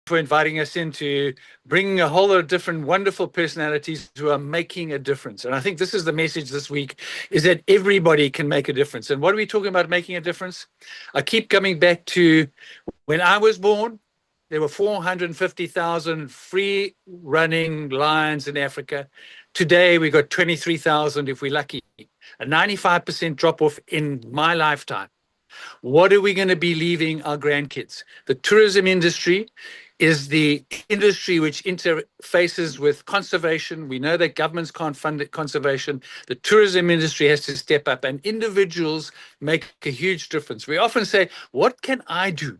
for inviting us in to bring a whole lot of different wonderful personalities who are making a difference. And I think this is the message this week, is that everybody can make a difference. And what are we talking about making a difference? I keep coming back to when I was born, there were 450,000 free running lions in Africa. Today, we got 23,000 if we're lucky, a 95% drop off in my lifetime. What are we going to be leaving our grandkids? The tourism industry is the industry which interfaces with conservation. We know that governments can't fund it, conservation. The tourism industry has to step up, and individuals make a huge difference. We often say, what can I do?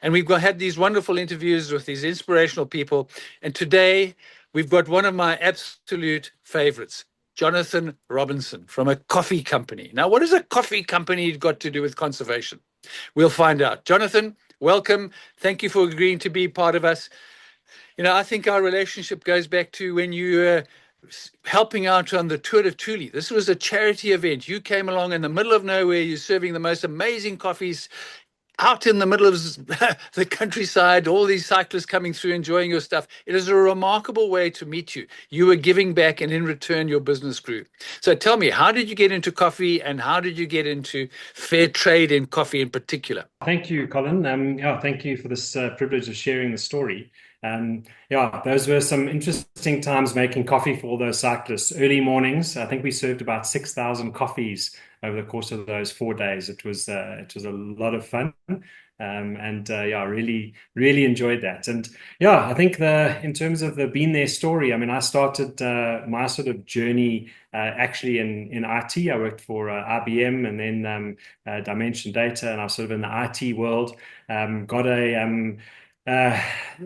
And we've had these wonderful interviews with these inspirational people. And today we've got one of my absolute favorites, Jonathan Robinson from a coffee company. Now, what has a coffee company got to do with conservation? We'll find out. Jonathan, welcome. Thank you for agreeing to be part of us. You know, I think our relationship goes back to when you were helping out on the Tour de Tuli. This was a charity event. You came along in the middle of nowhere. You're serving the most amazing coffees out in the middle of the countryside, all these cyclists coming through, enjoying your stuff. It is a remarkable way to meet you. You were giving back, and in return, your business grew. So tell me, how did you get into coffee, and how did you get into fair trade in coffee in particular? Thank you, Colin. Thank you for this privilege of sharing the story. Those were some interesting times making coffee for all those cyclists. Early mornings, I think we served about 6,000 coffees over the course of those 4 days. It was a lot of fun. Really enjoyed that. And I think in terms of the Been There story, I mean, I started my sort of journey actually in IT. I worked for IBM and then Dimension Data, and I was sort of in the IT world. Got a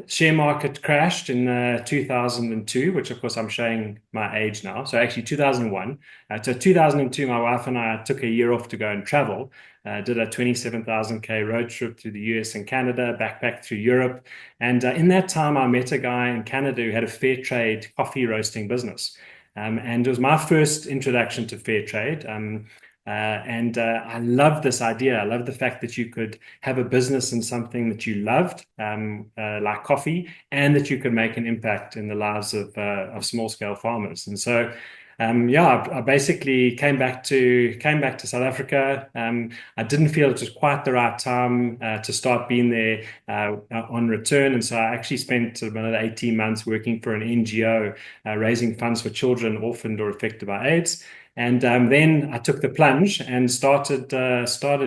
share market crashed in 2002, which of course I'm showing my age now. So actually 2001. So 2002, my wife and I took a year off to go and travel. Did a 27,000K road trip through the US and Canada, backpacked through Europe. And in that time, I met a guy in Canada who had a fair trade coffee roasting business. And it was my first introduction to fair trade. I love this idea. I love the fact that you could have a business in something that you loved, like coffee, and that you could make an impact in the lives of small scale farmers. And so, I basically came back to South Africa. I didn't feel it was quite the right time to start Being There on return, and so I actually spent another 18 months working for an NGO, raising funds for children orphaned or affected by AIDS. And then I took the plunge and started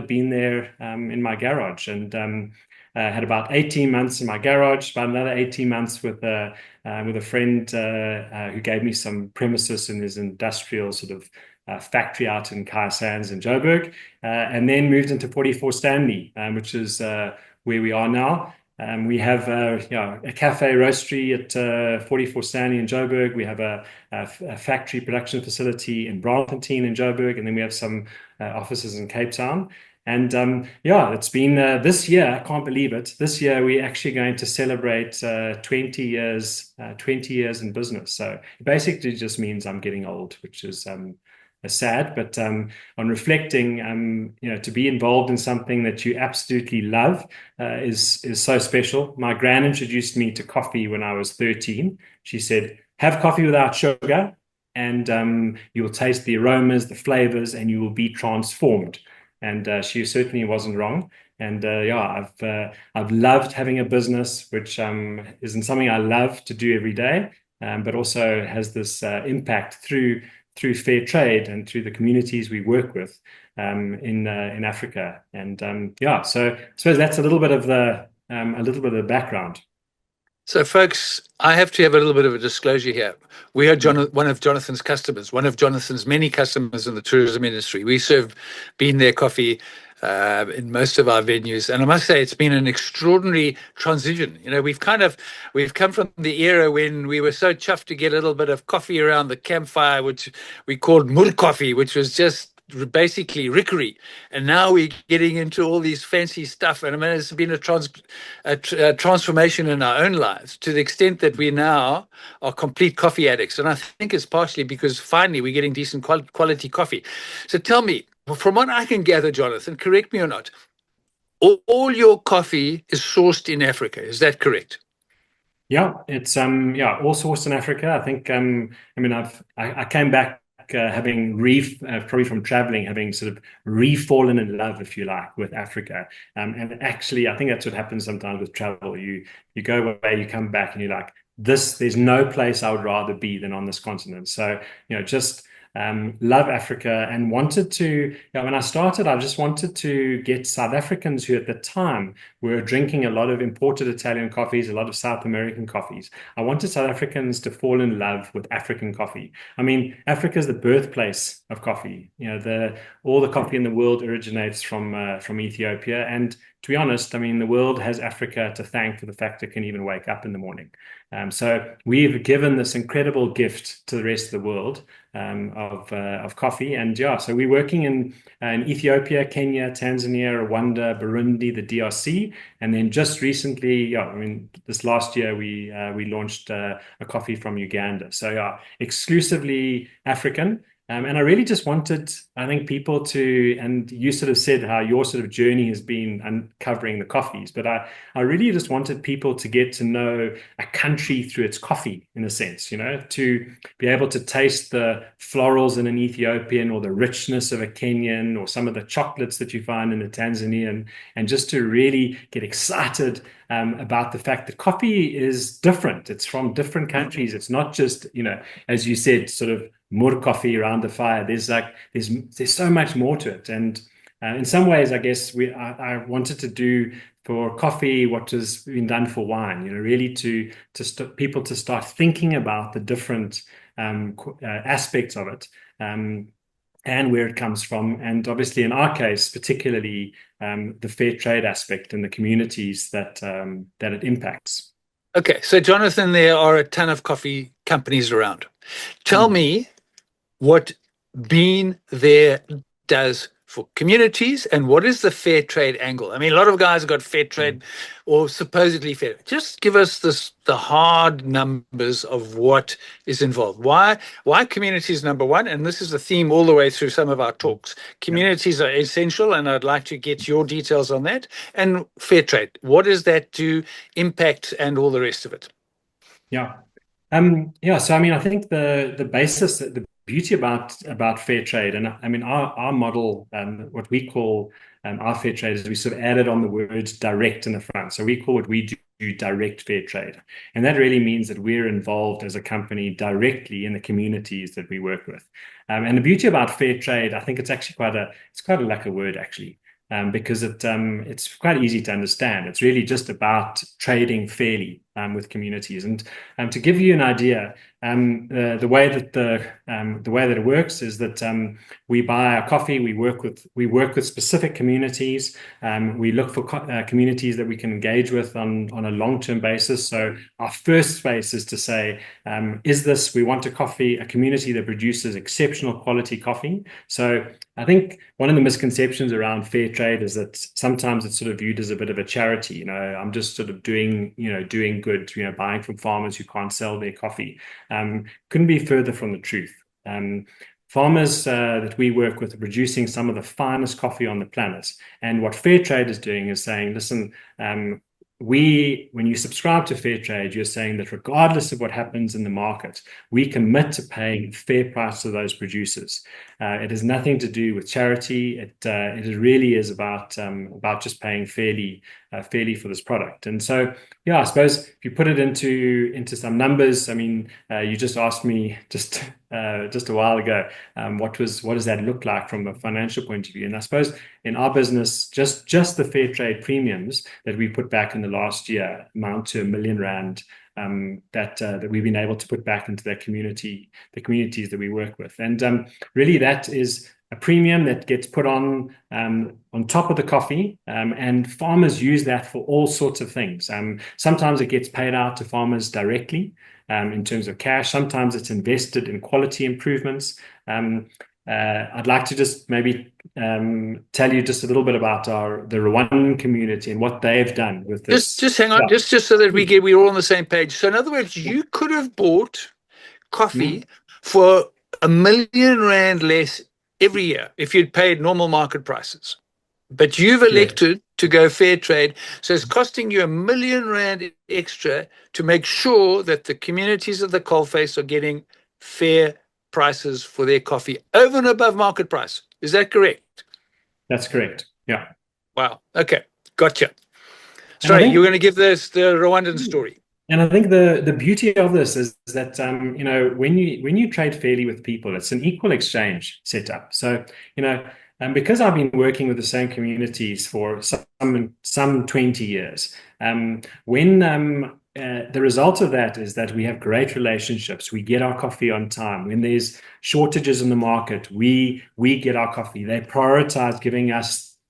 Being There in my garage, and had about 18 months in my garage, about another 18 months with a friend who gave me some premises in his industrial sort of factory out in Kaya Sands in Joburg, and then moved into 44 Stanley, which is where we are now. We have a cafe roastery at 44 Stanley in Joburg. We have a factory production facility in Braamfontein in Joburg, and then we have some offices in Cape Town. And it's been this year, I can't believe it. This year we're actually going to celebrate 20 years in business. So it basically just means I'm getting old, which is sad, but on reflecting, to be involved in something that you absolutely love is so special. My gran introduced me to coffee when I was 13. She said, "Have coffee without sugar, and you'll taste the aromas, the flavors, and you will be transformed." And she certainly wasn't wrong. And I've loved having a business, which isn't something I love to do every day, but also has this impact through fair trade and through the communities we work with in Africa. And so I suppose that's a little bit of the background. So, folks, I have to have a little bit of a disclosure here. We are one of Jonathan's customers, one of Jonathan's many customers in the tourism industry. We serve Been There coffee in most of our venues, and I must say it's been an extraordinary transition. You know, we've come from the era when we were so chuffed to get a little bit of coffee around the campfire, which we called mul coffee, which was just basically rickery, and now we're getting into all these fancy stuff. And I mean, it's been a transformation in our own lives to the extent that we now are complete coffee addicts. And I think it's partially because finally we're getting decent quality coffee. So tell me, from what I can gather, Jonathan, correct me or not, all your coffee is sourced in Africa. Is that correct? Yeah, it's yeah, all sorts in Africa. I think I mean I came back having probably from traveling, having sort of re-fallen in love, if you like, with Africa. And actually, I think that's what happens sometimes with travel. You go away, you come back, and you're like, this. There's no place I would rather be than on this continent. So just love Africa and wanted to. When I started, I just wanted to get South Africans who at the time were drinking a lot of imported Italian coffees, a lot of South American coffees. I wanted South Africans to fall in love with African coffee. I mean, Africa is the birthplace of coffee. All the coffee in the world originates from Ethiopia. And to be honest, I mean, the world has Africa to thank for the fact it can even wake up in the morning. So we've given this incredible gift to the rest of the world of coffee. And yeah, so we're working in Ethiopia, Kenya, Tanzania, Rwanda, Burundi, the DRC, and then just recently, yeah, I mean, this last year we launched a coffee from Uganda. So yeah, exclusively African. And I really just wanted, I think, people to, and you sort of said how your sort of journey has been uncovering the coffees, but I really just wanted people to get to know a country through its coffee, in a sense, to be able to taste the florals in an Ethiopian or the richness of a Kenyan or some of the chocolates that you find in a Tanzanian, and just to really get excited about the fact that coffee is different. It's from different countries. It's not just, as you said, sort of more coffee around the fire. There's so much more to it. And in some ways, I guess I wanted to do for coffee what has been done for wine, really to people to start thinking about the different aspects of it. And where it comes from. And obviously, in our case, particularly the fair trade aspect and the communities that it impacts. Okay, so Jonathan, there are a ton of coffee companies around. Tell me what being there does for communities and what is the fair trade angle? I mean, a lot of guys have got fair trade or supposedly fair. Just give us the hard numbers of what is involved. Why communities number one? And this is the theme all the way through some of our talks. Communities are essential, and I'd like to get your details on that. And fair trade, what does that do, impact, and all the rest of it? Yeah. So I mean, I think the basis, the beauty about fair trade, and I mean our model, what we call our fair trade, is we sort of added on the words direct in the front. So we call what we do direct fair trade, and that really means that we're involved as a company directly in the communities that we work with. And the beauty about fair trade, I think it's actually quite a lucky word actually. Because it's quite easy to understand. It's really just about trading fairly with communities. And to give you an idea, the way that it works is that we buy our coffee. We work with specific communities. We look for communities that we can engage with on a long-term basis. So our first space is to say, we want a community that produces exceptional quality coffee. So I think one of the misconceptions around fair trade is that sometimes it's sort of viewed as a bit of a charity. I'm just sort of doing good, buying from farmers who can't sell their coffee. Couldn't be further from the truth. Farmers that we work with are producing some of the finest coffee on the planet. And what fair trade is doing is saying, listen, when you subscribe to fair trade, you're saying that regardless of what happens in the market, we commit to paying fair price to those producers. It has nothing to do with charity. It really is about just paying fairly for this product. And so, yeah, I suppose if you put it into some numbers, I mean, you just asked me just a while ago, what does that look like from a financial point of view? And I suppose in our business, just the fair trade premiums that we put back in the last year amount to R1 million that we've been able to put back into the communities that we work with. And really that is a premium that gets put on top of the coffee, and farmers use that for all sorts of things. Sometimes it gets paid out to farmers directly in terms of cash. Sometimes it's invested in quality improvements. I'd like to just maybe tell you just a little bit about the Rwandan community and what they've done with this. Just hang on, just so that we're all on the same page. So in other words, you could have bought coffee for R1 million less every year if you'd paid normal market prices. But you've Correct. elected to go fair trade. So it's costing you R1 million extra to make sure that the communities of the coalface are getting fair prices for their coffee over and above market price. Is that correct? That's correct. Yeah. Wow. Okay. Gotcha. And I Sorry, you were think going to give this the Rwandan story. And I think the beauty of this is that when you trade fairly with people, it's an equal exchange setup. So because I've been working with the same communities for some 20 years, when the result of that is that we have great relationships. We get our coffee on time. When there's shortages in the market, we get our coffee. They prioritize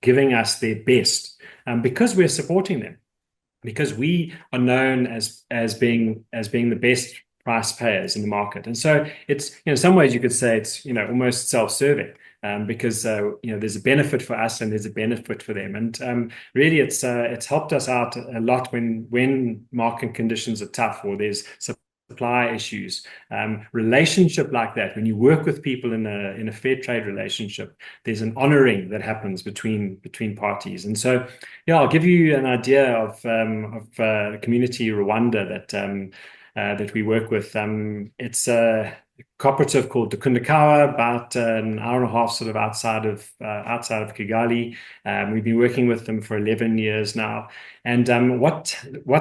giving us their best because we're supporting them because we are known as being the best price payers in the market. And so it's, in some ways you could say it's, almost self-serving. Because there's a benefit for us and there's a benefit for them, and really it's helped us out a lot when market conditions are tough or there's supply issues. Relationship like that, when you work with people in a fair trade relationship, there's an honoring that happens between parties. And so, yeah, I'll give you an idea of the community Rwanda that we work with. It's a cooperative called the Kundakawa, about an hour and a half sort of outside of Kigali. We've been working with them for 11 years now. And what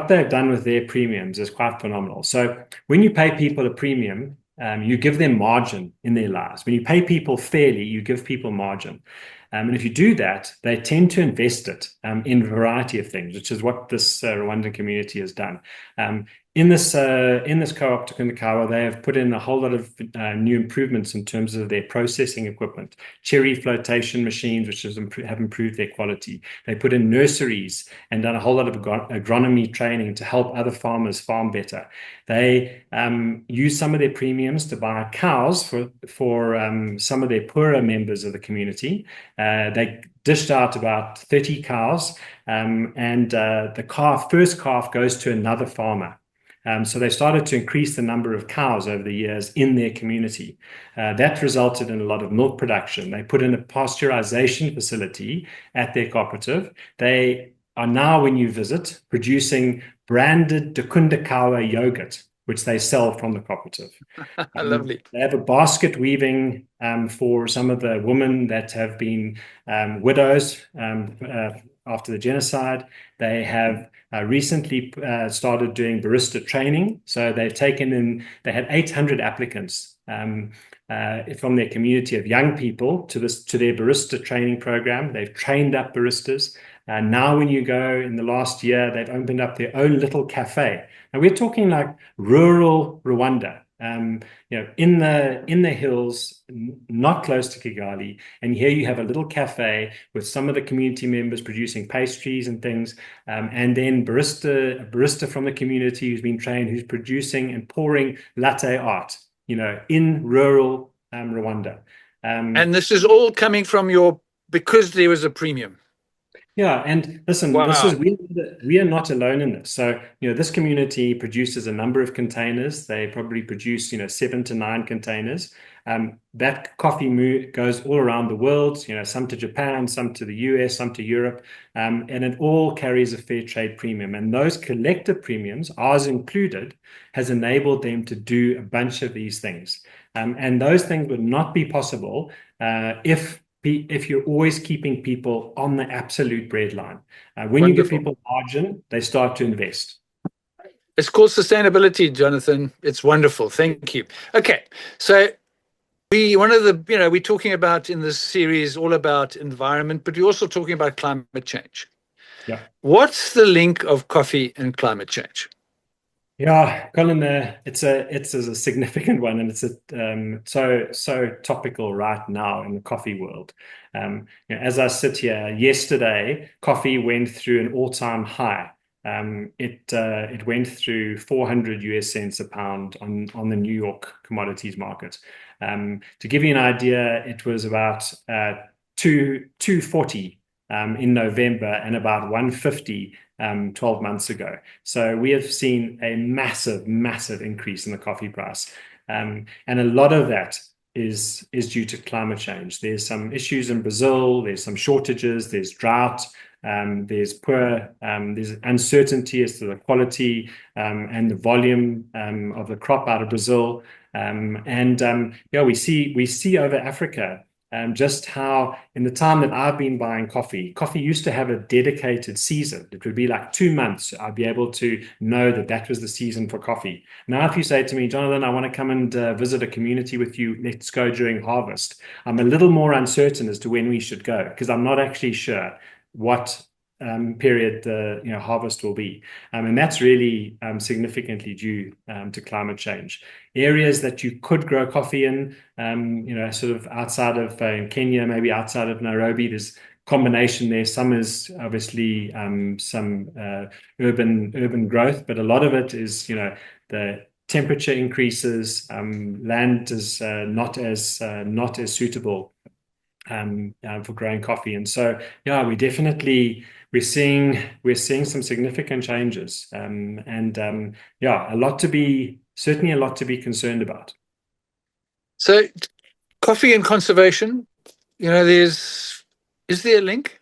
they've done with their premiums is quite phenomenal. So when you pay people a premium, you give them margin in their lives. When you pay people fairly, you give people margin. And if you do that, they tend to invest it in a variety of things, which is what this Rwandan community has done. In this co-op to Kundakawa, they have put in a whole lot of new improvements in terms of their processing equipment, cherry flotation machines, which have improved their quality. They put in nurseries and done a whole lot of agronomy training to help other farmers farm better. They use some of their premiums to buy cows for some of their poorer members of the community. They dished out about 30 cows, and the first calf goes to another farmer. So they started to increase the number of cows over the years in their community. That resulted in a lot of milk production. They put in a pasteurization facility at their cooperative. They are now, when you visit, producing branded Kundakawa yogurt, which they sell from the cooperative. Lovely. They have a basket weaving for some of the women that have been widows after the genocide. They have recently started doing barista training. So they had 800 applicants from their community of young people to their barista training program. They've trained up baristas. Now, when you go in the last year, they've opened up their own little cafe. And we're talking like rural Rwanda. In the hills, not close to Kigali, and here you have a little cafe with some of the community members producing pastries and things, and then a barista from the community who's been trained, who's producing and pouring latte art, in rural Rwanda. And this is all coming from because there was a premium. Yeah, and listen, Wow. we are not alone in this. So, this community produces a number of containers. They probably produce, 7 to 9 containers. That coffee goes all around the world, some to Japan, some to the US, some to Europe, and it all carries a fair trade premium. And those collective premiums, ours included, has enabled them to do a bunch of these things. And those things would not be possible if you're always keeping people on the absolute breadline. When you give Wonderful. people margin, they start to invest. It's called sustainability, Jonathan. It's wonderful. Thank you. Okay. So we're talking about in this series all about environment, but we're also talking about climate change. Yeah. What's the link of coffee and climate change? Yeah, Colin, it's a significant one, and it's so topical right now in the coffee world. As I sit here, yesterday, coffee went through an all-time high. It went through 400 US cents a pound on the New York commodities market. To give you an idea, it was about 240 in November and about 150 12 months ago. So we have seen a massive increase in the coffee price. And a lot of that is due to climate change. There's some issues in Brazil. There's some shortages. There's drought. There's uncertainty as to the quality and the volume of the crop out of Brazil. Yeah, we see over Africa just how in the time that I've been buying coffee used to have a dedicated season. It would be like 2 months. I'd be able to know that that was the season for coffee. Now, if you say to me, Jonathan, I want to come and visit a community with you, let's go during harvest. I'm a little more uncertain as to when we should go because I'm not actually sure what period the harvest will be, and that's really significantly due to climate change. Areas that you could grow coffee in, sort of outside of in Kenya, maybe outside of Nairobi, there's combination there. Some is obviously some urban growth, but a lot of it is the temperature increases, land is not as suitable for growing coffee. And so, yeah, we're seeing some significant changes, yeah, certainly a lot to be concerned about. So, coffee and conservation, is there a link?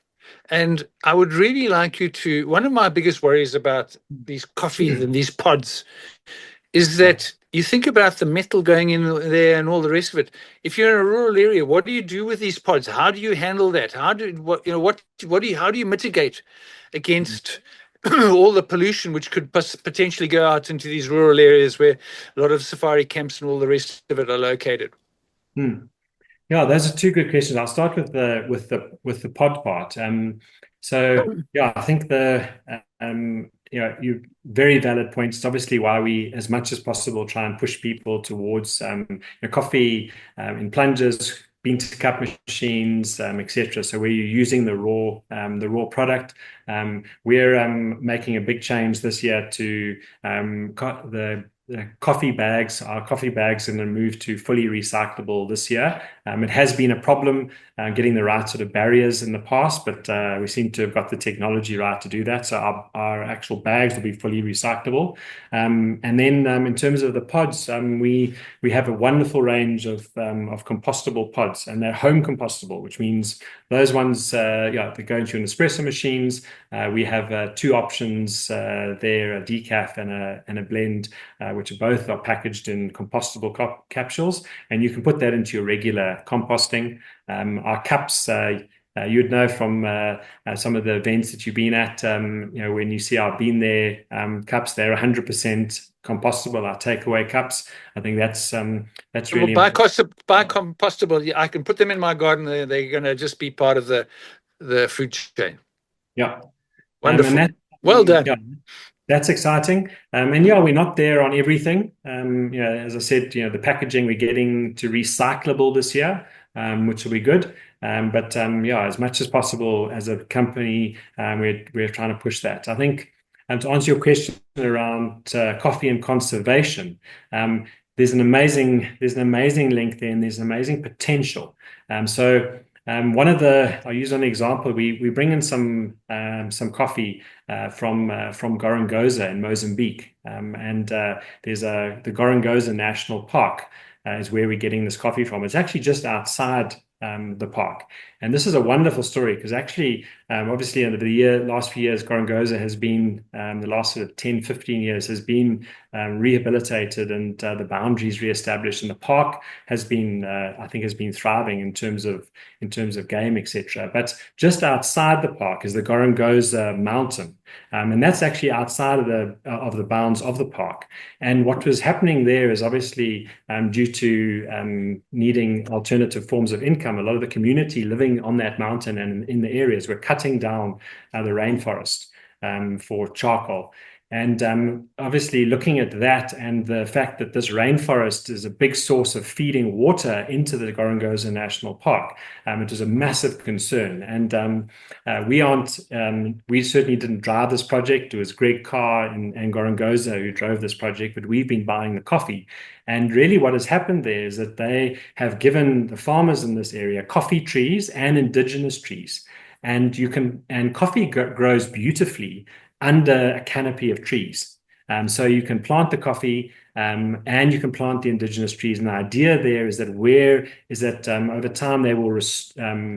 And I would really like you to, one of my biggest worries about these coffees and these pods is that you think about the metal going in there and all the rest of it. If you're in a rural area, what do you do with these pods? How do you handle that? How do you mitigate against all the pollution which could potentially go out into these rural areas where a lot of safari camps and all the rest of it are located? Yeah, those are two good questions. I'll start with the pod part. So yeah, I think you very valid points. It's obviously why we, as much as possible, try and push people towards coffee in plungers, bean to cup machines, etc. So where you're using the raw product. We're making a big change this year to the coffee bags. Our coffee bags are going to move to fully recyclable this year. It has been a problem getting the right sort of barriers in the past, but we seem to have got the technology right to do that. So our actual bags will be fully recyclable. And then in terms of the pods, we have a wonderful range of compostable pods, and they're home compostable, which means those ones, they go into an espresso machines. We have two options there, a decaf and a blend, which both are packaged in compostable capsules, and you can put that into your regular composting. Our cups, you'd know from some of the events that you've been at, when you see our Been There cups, they're 100% compostable. Our takeaway cups, I think that's really buy compostable. I can put them in my garden. They're going to just be part of the food chain. Yeah, wonderful. Well done. Yeah, that's exciting. And yeah, we're not there on everything. As I said, the packaging we're getting to recyclable this year, which will be good. But as much as possible as a company, we're trying to push that. I think, to answer your question around coffee and conservation, there's an amazing link there, and there's an amazing potential. I'll use an example. We bring in some coffee from Gorongosa in Mozambique, and there's the Gorongosa National Park is where we're getting this coffee from. It's actually just outside the park, and this is a wonderful story because actually, obviously, over the last few years, Gorongosa has been the last sort of 10-15 years has been rehabilitated, and the boundaries reestablished, and the park has been, I think, has been thriving in terms of game, etc. But just outside the park is the Gorongosa Mountain, and that's actually outside of the bounds of the park. And what was happening there is obviously due to needing alternative forms of income. A lot of the community living on that mountain and in the areas were cutting down the rainforest for charcoal. And obviously looking at that and the fact that this rainforest is a big source of feeding water into the Gorongosa National Park, it was a massive concern. And we certainly didn't drive this project. It was Greg Carr and Gorongosa who drove this project, but we've been buying the coffee. And really what has happened there is that they have given the farmers in this area coffee trees and indigenous trees. And coffee grows beautifully under a canopy of trees. So you can plant the coffee and you can plant the indigenous trees. And the idea there is that over time they will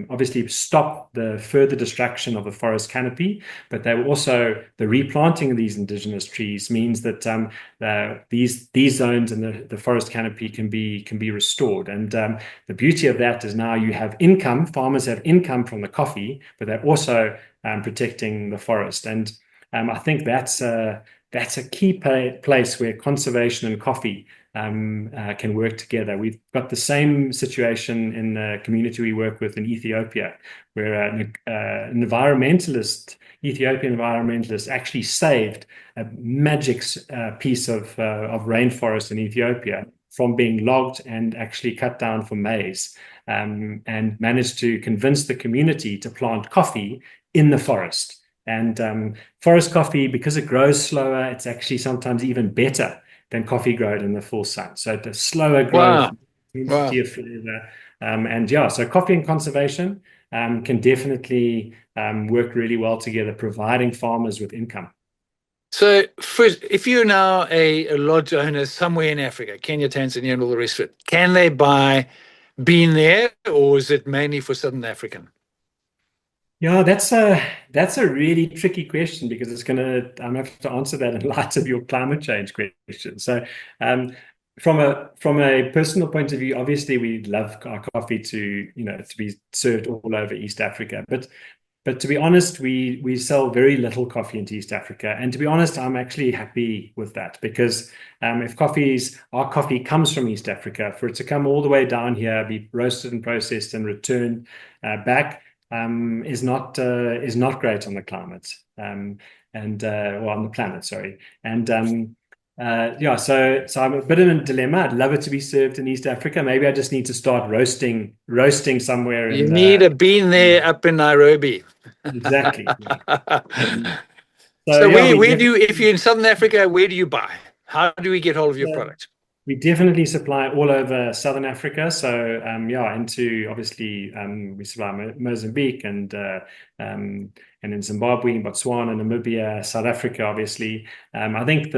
obviously stop the further destruction of the forest canopy, but they will also, the replanting of these indigenous trees means that these zones in the forest canopy can be restored. And the beauty of that is now you have income. Farmers have income from the coffee, but they're also protecting the forest. And I think that's a key place where conservation and coffee can work together. We've got the same situation in the community we work with in Ethiopia, where an Ethiopian environmentalist actually saved a magic piece of rainforest in Ethiopia from being logged and actually cut down for maize, and managed to convince the community to plant coffee in the forest. And forest coffee, because it grows slower, it's actually sometimes even better than coffee grown in the full sun. So the slower growth, intensity of flavor, so coffee and conservation can definitely work really well together, providing farmers with income. So first, if you're now a lodge owner somewhere in Africa, Kenya, Tanzania, and all the rest of it, can they buy bean there, or is it mainly for Southern African? Yeah, that's a really tricky question, because I'm gonna have to answer that in light of your climate change question. So, from a personal point of view, obviously we love our coffee to be served all over East Africa, but to be honest, we sell very little coffee into East Africa, and to be honest, I'm actually happy with that, because if our coffee comes from East Africa, for it to come all the way down here, be roasted and processed and returned back. Is not great on the climate, on the planet, sorry. And so I'm a bit in a dilemma. I'd love it to be served in East Africa. Maybe I just need to start roasting somewhere. You need a bean there up in Nairobi. Exactly. So where do you, if you're in Southern Africa, where do you buy? How do we get hold of your product? We definitely supply all over Southern Africa. So into obviously we supply Mozambique and in Zimbabwe, Botswana, Namibia, South Africa, obviously. I think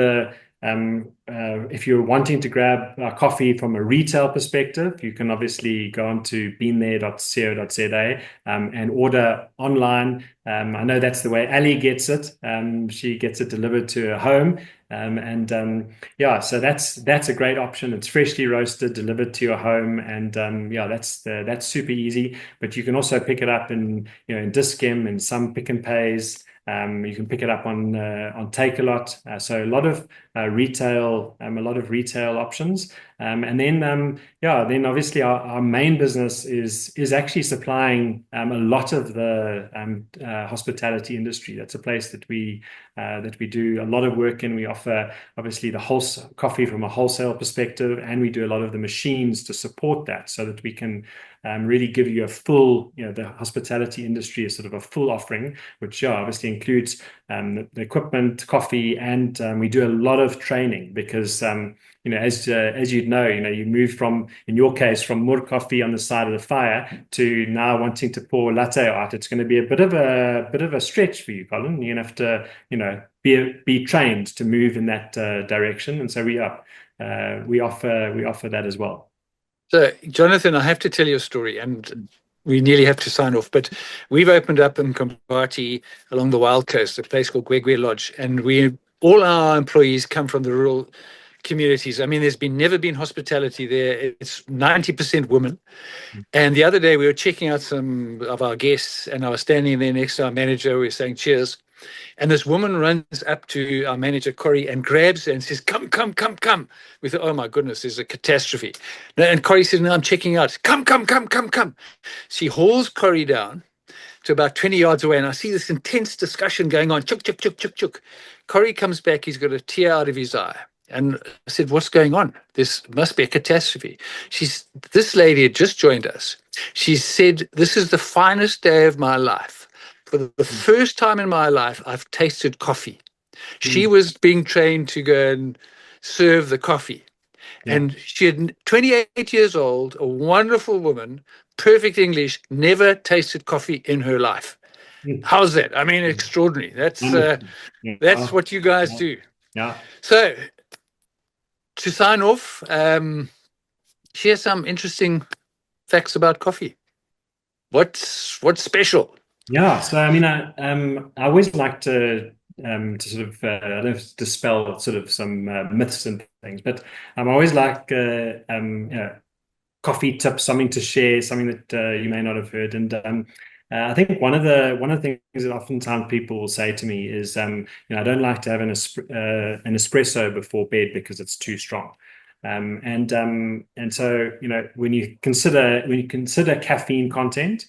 if you're wanting to grab coffee from a retail perspective, you can obviously go on to beanthare.co.za and order online. I know that's the way Ali gets it. She gets it delivered to her home. So that's a great option. It's freshly roasted, delivered to your home, and that's super easy. But you can also pick it up in Dis-Chem and some Pick n Pays. You can pick it up on Takealot. So a lot of retail options. Then obviously our main business is actually supplying a lot of the hospitality industry. That's a place that we do a lot of work in. We offer obviously the whole coffee from a wholesale perspective, and we do a lot of the machines to support that, so that we can really give you a full, the hospitality industry is sort of a full offering, which obviously includes the equipment, coffee, and we do a lot of training, because as you'd know, you move from, in your case, from Moor coffee on the side of the fire to now wanting to pour latte art. It's going to be a bit of a stretch for you, Colin. You're going to have to be trained to move in that direction, and so we offer that as well. So, Jonathan, I have to tell you a story, and we nearly have to sign off, but we've opened up in Kompati along the Wild Coast, a place called Gwegwe Lodge, and all our employees come from the rural communities. I mean, there's never been hospitality there. It's 90% women. And the other day we were checking out some of our guests, and I was standing there next to our manager. We were saying cheers. And this woman runs up to our manager, Corey, and grabs her and says, come. We thought, oh my goodness, there's a catastrophe. And Corey said, no, I'm checking out. Come. She hauls Corey down to about 20 yards away, and I see this intense discussion going on. Chuk. Corey comes back. He's got a tear out of his eye. And I said, what's going on? This must be a catastrophe. This lady had just joined us. She said, this is the finest day of my life. For the first time in my life, I've tasted coffee. She was being trained to go and serve the coffee. Yeah. And she had 28 years old, a wonderful woman, perfect English, never tasted coffee in her life. How's that? I mean, extraordinary. That's what you guys do. Yeah. So to sign off, share some interesting facts about coffee. What's special? Yeah, so I mean, I always like to sort of I don't know, dispel sort of some myths and things, but I always like you know, coffee tips, something to share, something that you may not have heard. And I think one of the things that oftentimes people will say to me is, you know, I don't like to have an espresso before bed because it's too strong. And so, you know, when you consider caffeine content,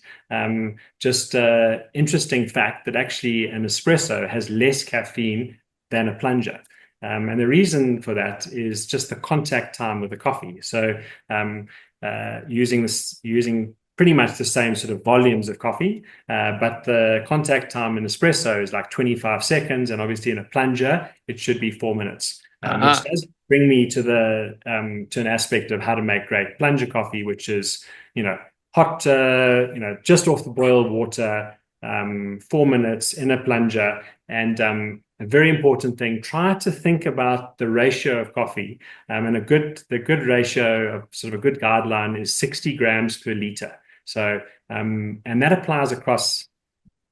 just interesting fact that actually an espresso has less caffeine than a plunger. And the reason for that is just the contact time with the coffee. So using pretty much the same sort of volumes of coffee, but the contact time in espresso is like 25 seconds, and obviously in a plunger it should be 4 minutes. Which does bring me to an aspect of how to make great plunger coffee, which is, you know, hot, you know, just off the boiled water, 4 minutes in a plunger. And a very important thing, try to think about the ratio of coffee. And the good ratio of sort of a good guideline is 60 grams per liter. So, and that applies across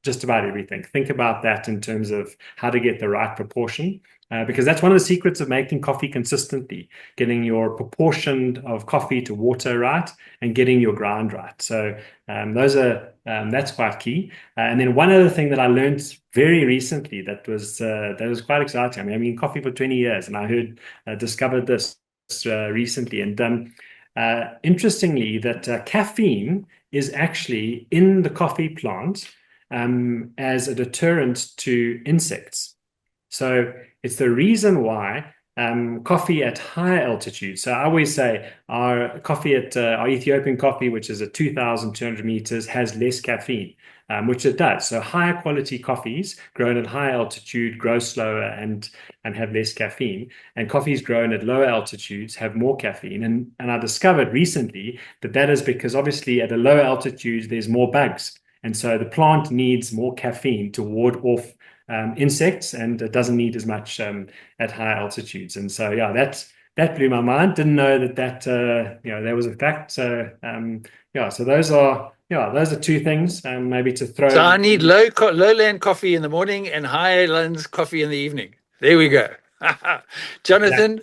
just about everything. Think about that in terms of how to get the right proportion, because that's one of the secrets of making coffee consistently, getting your proportion of coffee to water right and getting your grind right. So that's quite key. And then one other thing that I learned very recently that was quite exciting. I mean, I've been in coffee for 20 years, and discovered this recently. And interestingly, that caffeine is actually in the coffee plant as a deterrent to insects. So it's the reason why coffee at high altitude. So I always say our Ethiopian coffee, which is at 2,200 meters, has less caffeine, which it does. So higher quality coffees grown at high altitude grow slower and have less caffeine. And coffees grown at lower altitudes have more caffeine. And I discovered recently that is because obviously at a lower altitude, there's more bugs. And so the plant needs more caffeine to ward off insects, and it doesn't need as much at high altitudes. And so, yeah, that blew my mind. Didn't know that you know, there was a fact. So, yeah, so those are two things maybe to throw. So I need lowland coffee in the morning and highlands coffee in the evening. There we go. Jonathan.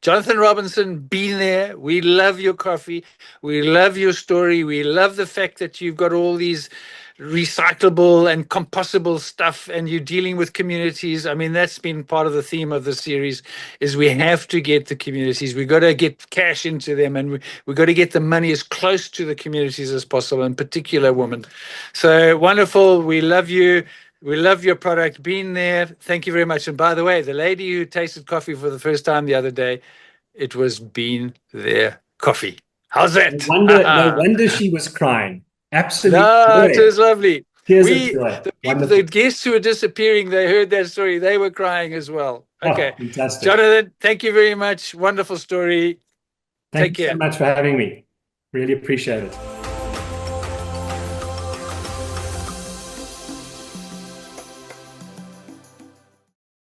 Jonathan Robinson, been there. We love your coffee. We love your story. We love the fact that you've got all these recyclable and compostable stuff, and you're dealing with communities. I mean, that's been part of the theme of the series, is we have to get the communities. We've got to get cash into them, and we've got to get the money as close to the communities as possible, in particular women. So wonderful. We love you. We love your product. Been there. Thank you very much. And by the way, the lady who tasted coffee for the first time the other day, it was Been There coffee. How's that? No wonder she was crying. Absolutely. No, it was lovely. The guests who were disappearing, they heard that story. They were crying as well. Okay. Oh, fantastic. Jonathan, thank you very much. Wonderful story. Take care. Thank you so much for having me. Really appreciate it.